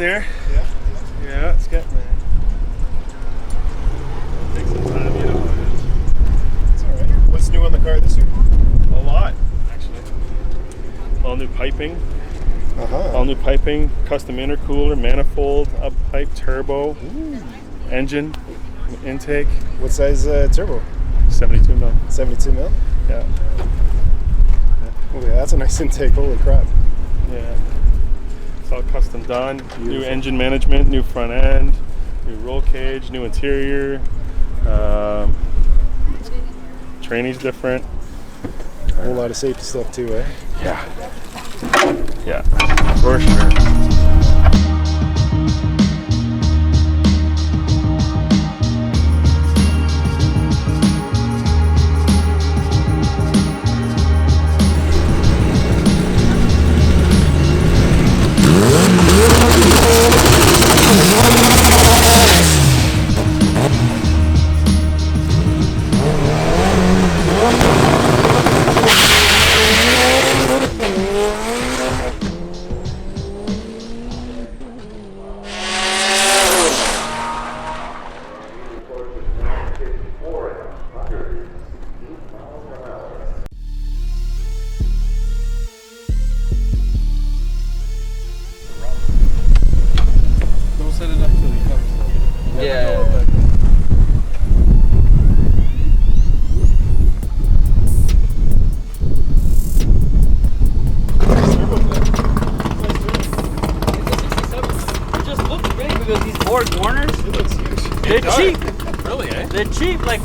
there. Yeah. Yeah, it's getting there. Takes some time, you know how it is. It's alright. What's new on the car this year? A lot, actually. All new piping. All new piping, custom intercooler, manifold, up pipe, turbo, engine, intake. What size turbo? 72 mil. 72 mil? Yeah. Oh yeah, that's a nice intake. Holy crap. Yeah. It's all custom done. Beautiful. New engine management, new front end, new roll cage, new interior. Training's different. A whole lot of safety stuff too, eh? Yeah. Yeah, for sure. Don't set it up till you cover stuff. Yeah. It just looks great because these four corners, they're cheap. Really, eh? They're cheap, like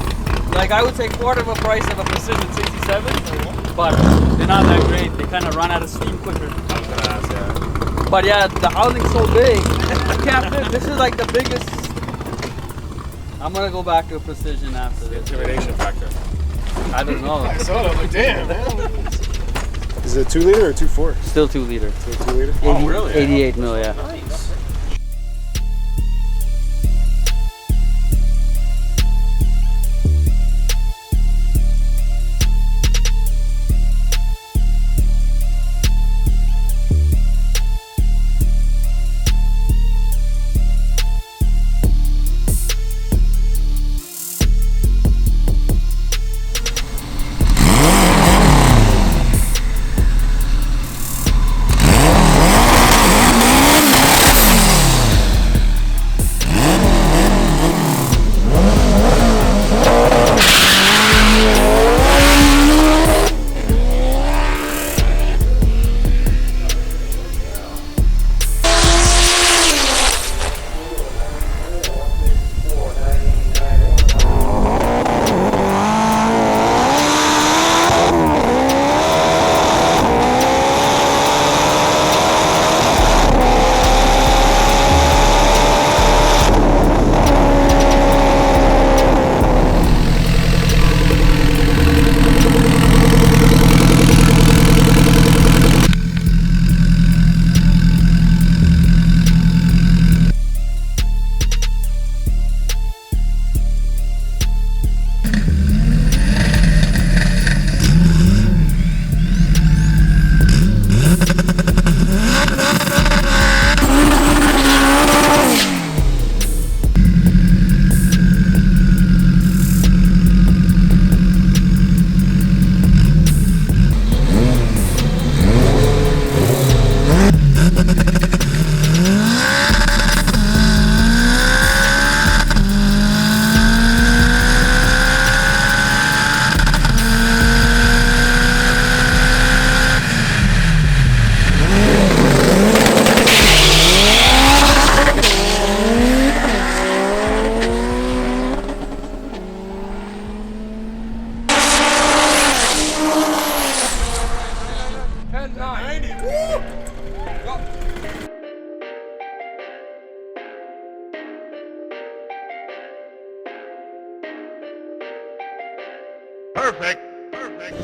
I would say quarter of a price of a Precision 67, but they're not that great. They kind of run out of steam quicker. I was gonna ask, yeah. But yeah, the housing's so big, I can't fit. This is like the biggest. I'm gonna go back to a Precision after this. Intimidation factor. I don't know. I saw it. I'm like, damn, man. Is it 2 liter or 2.4? Still 2 liter. Still 2 liter? Oh, really? 88 mil, yeah. Nice. Perfect. Perfect.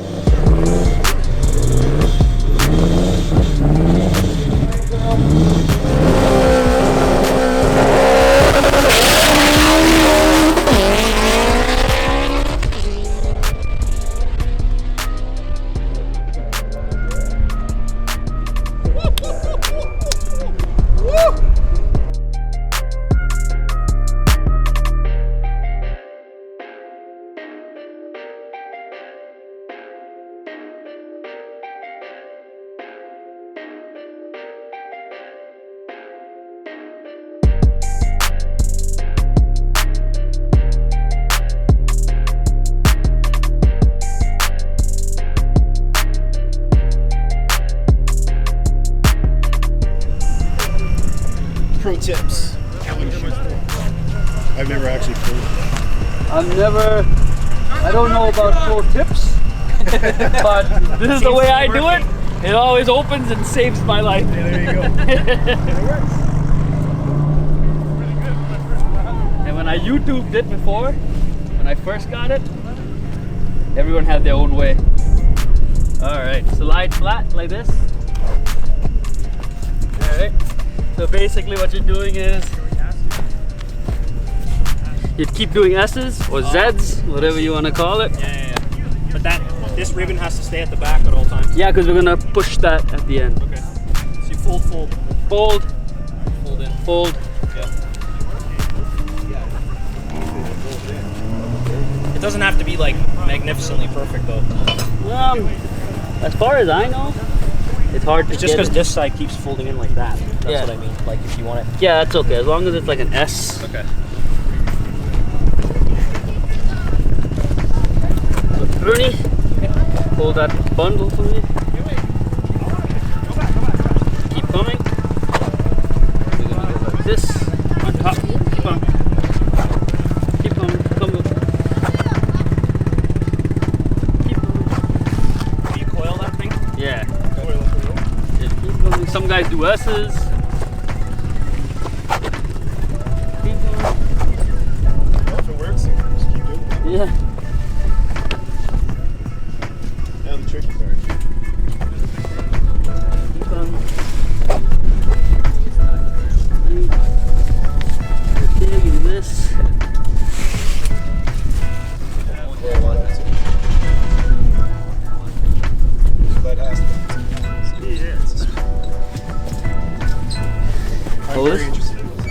tips. I've never actually pulled. I don't know about pro tips, but this is the way I do it. It always opens and saves my life. There you go. It works. And when I YouTubed it before, when I first got it, everyone had their own way. Alright, slide flat like this. Alright, so basically what you're doing is you'd keep doing S's or Z's, whatever you want to call it. Yeah. But this ribbon has to stay at the back at all times. Yeah, because we're going to push that at the end. Okay. So you fold. Fold, Fold in. fold. Yeah. It doesn't have to be like magnificently perfect though. As far as I know, it's hard to It's just get because it. this side keeps folding in like that. That's Yeah. what I mean. Like if you want it. Yeah, that's okay, as long as it's like an S. Okay. Ernie, hold that bundle for me. Keep coming. We're gonna go like this. On top. Keep on. Keep coming. Come on. Keep coming. Do you coil that thing? Yeah. Just keep coming. Some guys do S's. Keep going. Well, if it works, just keep doing it. Yeah. Now the tricky part. Keep on. Okay, give me this. That has to be. I'm Hold very it. interested in this.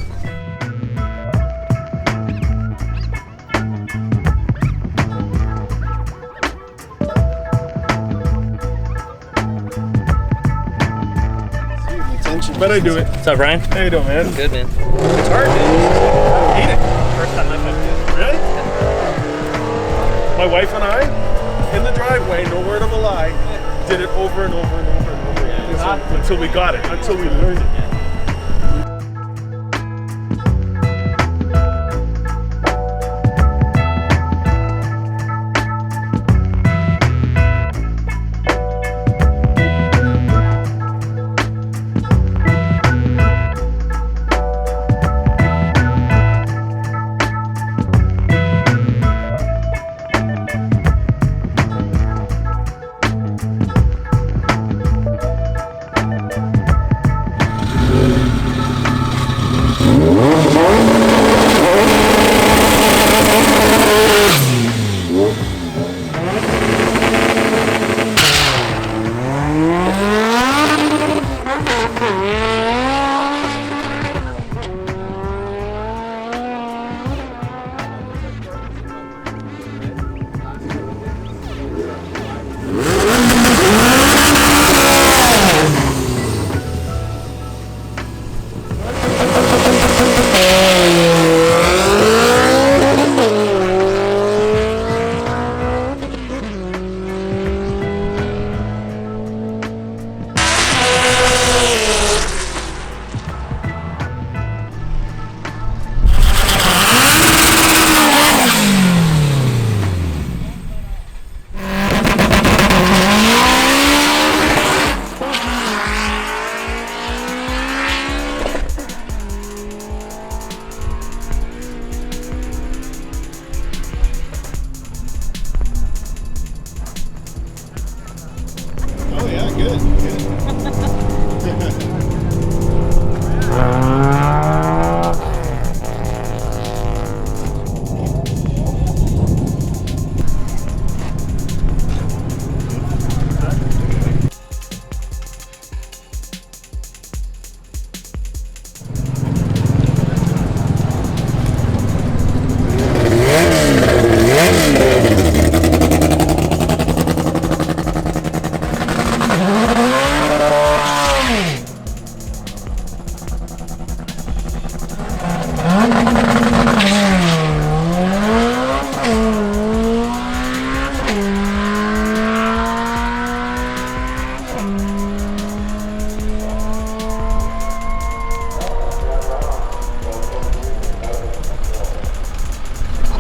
But I do it. What's up, Ryan? How you doing, man? Good, man. It's hard, man. I hate it. First time I've had to. Really? My wife and I, in the driveway, no word of a lie, did it over and over and over and over until we got it, until we learned it.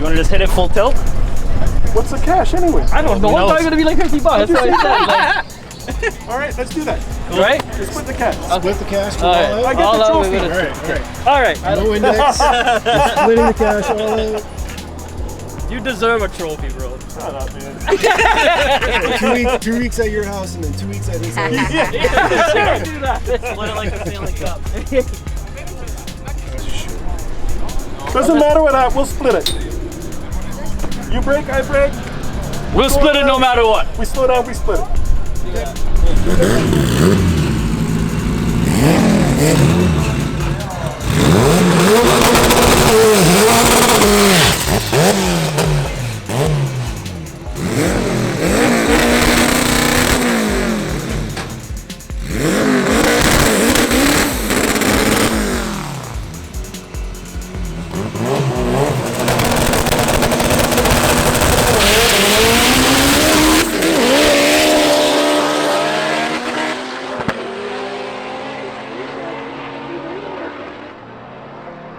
You want to just hit it full tilt? What's the cash anyway? I don't know. It's probably gonna be like $50. That's what I said. Like, All right, let's do that. right? Let's split the cash. Split the cash. All right. I get All the out, trophy. we're gonna- All right. All right. No index. We're splitting the cash all out. You deserve a trophy, bro. Shut up, man. 2 weeks at your house and then 2 weeks at his house. Do that. Split it like a Stanley Cup. Doesn't matter what I. We'll split it. You break, I break. We'll split it no matter what. We slow down, we split it.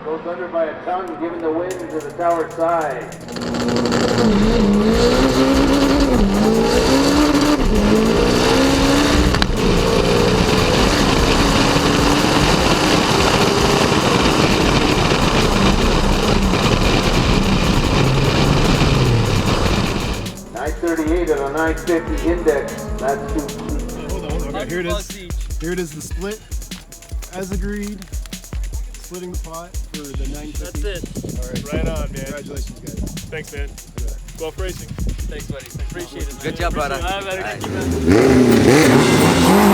Goes under by a ton, giving the wind to the tower side. .938 at a 950 index. That's too steep. Hold on. Okay, here it is. Here it is, the split. As agreed. Splitting the pot for the 950. That's it. All right. Right on, man. Congratulations, guys. Thanks, man. Guelph Racing. Thanks, buddy. Appreciate it. Good job, brother. All right, buddy. All right. Thank you, man.